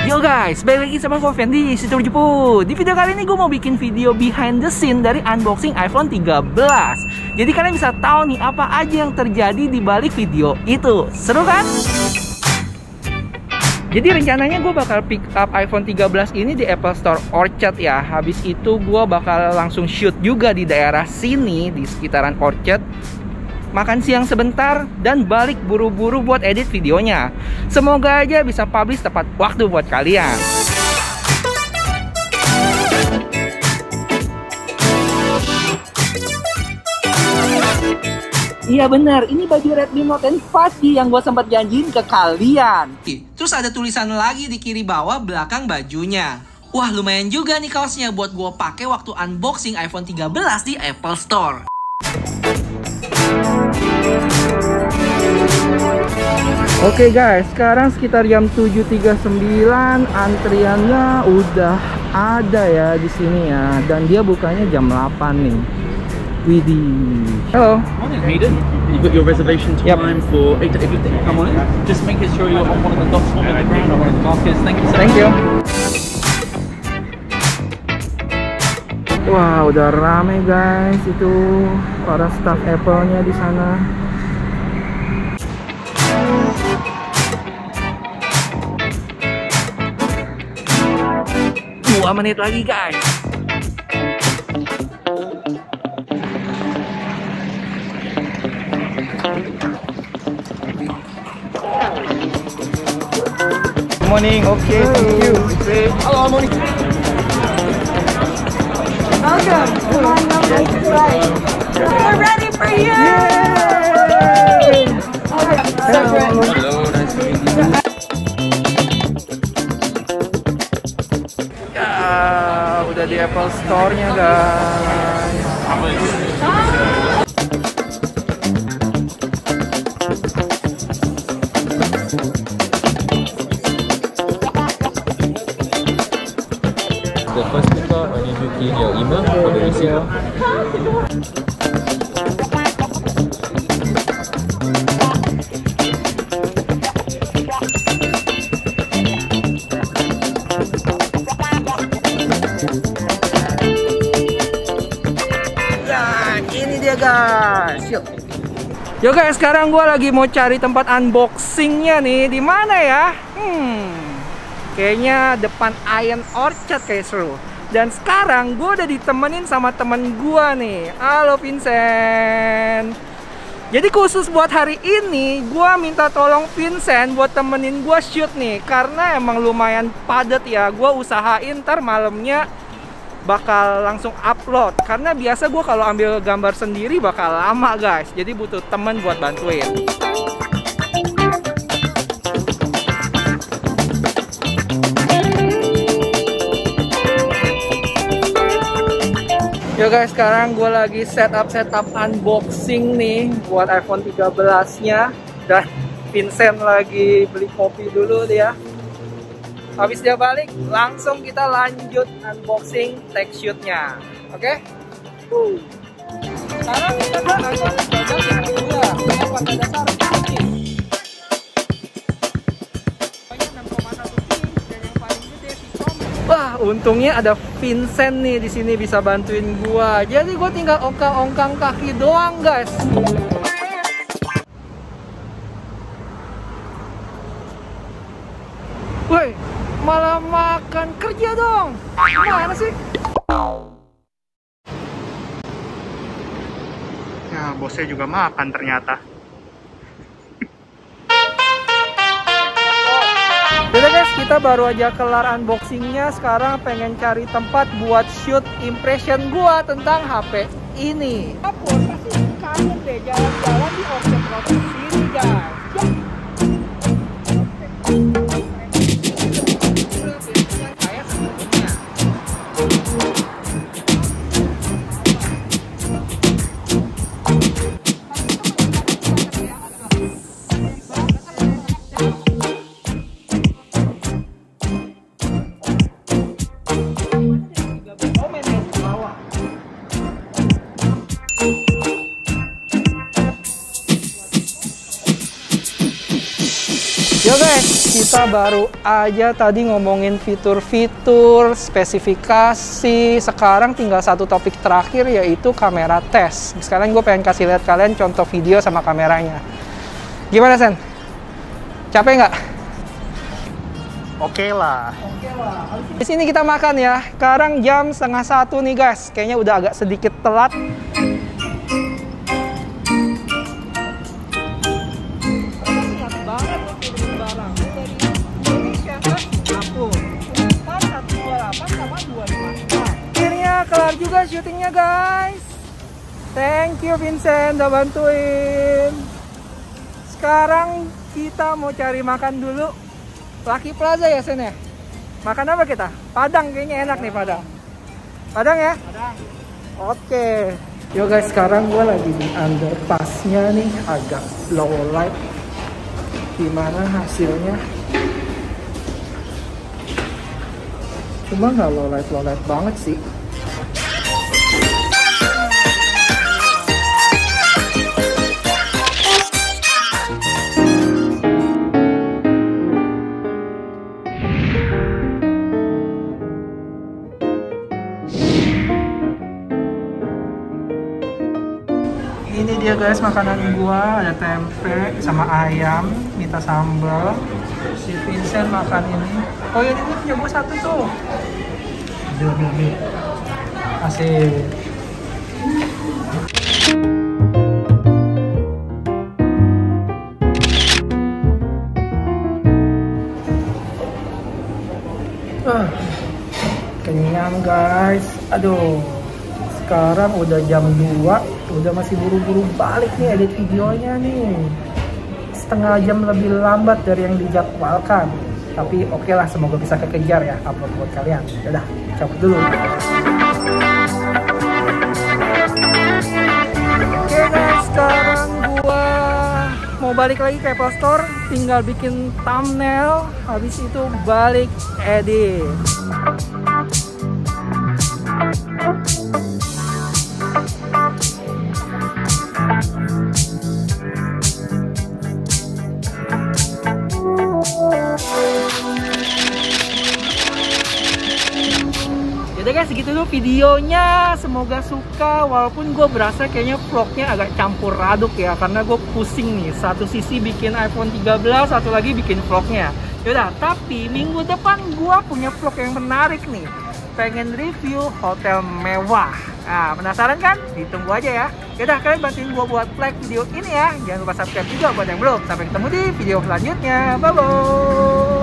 Yo guys, balik lagi sama gue Fendi, Situ Jeput. Di video kali ini gue mau bikin video behind the scene dari unboxing iPhone 13. Jadi kalian bisa tahu nih apa aja yang terjadi di balik video itu. Seru kan? Jadi rencananya gue bakal pick up iPhone 13 ini di Apple Store Orchard ya. Habis itu gue bakal langsung shoot juga di daerah sini, di sekitaran Orchard. Makan siang sebentar dan balik buru-buru buat edit videonya. Semoga aja bisa publish tepat waktu buat kalian. Iya benar, ini baju Redmi Note 10 5G yang gue sempat janjiin ke kalian. Terus ada tulisan lagi di kiri bawah belakang bajunya. Wah lumayan juga nih kaosnya buat gue pakai waktu unboxing iPhone 13 di Apple Store. Oke guys, sekarang sekitar jam 7.39, antriannya udah ada ya di sini ya, dan dia bukanya jam 8 nih. Widih. Hello. Morning, Hayden. You've got your reservation time for 8 to 8. Come on in. Just making sure you're on one of the dots on the ground or one of the markers. Thank you so much. Thank you. Wah, udah rame guys itu para staff Apple-nya di sana. 2 menit lagi guys. Good morning, okay, thank you. Hello, morning. Welcome. Come on, we're ready for you. Yay! So good. Hello, nice to meet you. Ya, udah di Apple Store-nya guys. The first pickup, I need you to key in your email for the receipt. Ya, ini dia guys. Yuk. Yo guys, sekarang gua lagi mau cari tempat unboxingnya nih. Di mana ya? Kayaknya depan Ion Orchard kayak seru. Dan sekarang gue udah ditemenin sama temen gue nih. Halo Vincent. Jadi khusus buat hari ini gue minta tolong Vincent buat temenin gue shoot nih. Karena emang lumayan padat ya. Gue usahain ntar malamnya bakal langsung upload. Karena biasa gue kalau ambil gambar sendiri bakal lama guys. Jadi butuh temen buat bantuin. Yo guys, sekarang gue lagi setup unboxing nih buat iPhone 13-nya. Dan Vincent lagi beli kopi dulu dia. Habis dia balik, langsung kita lanjut unboxing tech shoot-nya. Oke? Sekarang kita akan belajar yang kedua. Pada dasar ini. Wah, untungnya ada Vincent nih di sini bisa bantuin gua. Jadi gua tinggal ongkang-ongkang kaki doang, guys. Woi, malah makan kerja dong. Gimana sih? Nah, bosnya juga makan ternyata. Udah guys, kita baru aja kelar unboxingnya. Sekarang pengen cari tempat buat shoot impression gua tentang HP ini. Apun pasti kangen deh jalan-jalan di Orchard Road ini guys. Kita baru aja tadi ngomongin fitur-fitur, spesifikasi. Sekarang tinggal satu topik terakhir, yaitu kamera tes. Sekarang gue pengen kasih lihat kalian contoh video sama kameranya. Gimana, Sen? Capek nggak? Oke lah. Di sini kita makan ya. Sekarang jam 12:30 nih guys. Kayaknya udah agak sedikit telat. Akhirnya kelar juga syutingnya guys. Thank you Vincent udah bantuin. Sekarang kita mau cari makan dulu. Lucky Plaza ya Sen ya? Makan apa kita? Padang kayaknya enak nih Padang. Padang ya? Padang. Oke. Yo guys, sekarang gue lagi di underpassnya nih, agak low light. Gimana hasilnya? Cuma nggak low light banget sih. Ini dia guys makanan gua, ada tempe sama ayam, minta sambal. Si Vincent makan ini. Oh ini punya gua satu tuh. Ambil. Asik. Kenyang guys. Aduh. Sekarang udah jam 2, udah masih buru-buru balik nih edit videonya nih. Setengah jam lebih lambat dari yang dijadwalkan. Tapi oke lah, semoga bisa kekejar ya upload buat kalian. Yaudah, cabut dulu. Oke guys, sekarang gua mau balik lagi ke Apple Store. Tinggal bikin thumbnail, habis itu balik edit. Yaudah guys, segitu dulu videonya. Semoga suka. Walaupun gue berasa kayaknya vlognya agak campur aduk ya, karena gue pusing nih. Satu sisi bikin iPhone 13, satu lagi bikin vlognya. Yaudah, tapi minggu depan gue punya vlog yang menarik nih. Pengen review hotel mewah. Nah, penasaran kan? Ditunggu aja ya. Yaudah, kalian bantuin gue buat like video ini ya. Jangan lupa subscribe juga buat yang belum. Sampai ketemu di video selanjutnya. Bye-bye.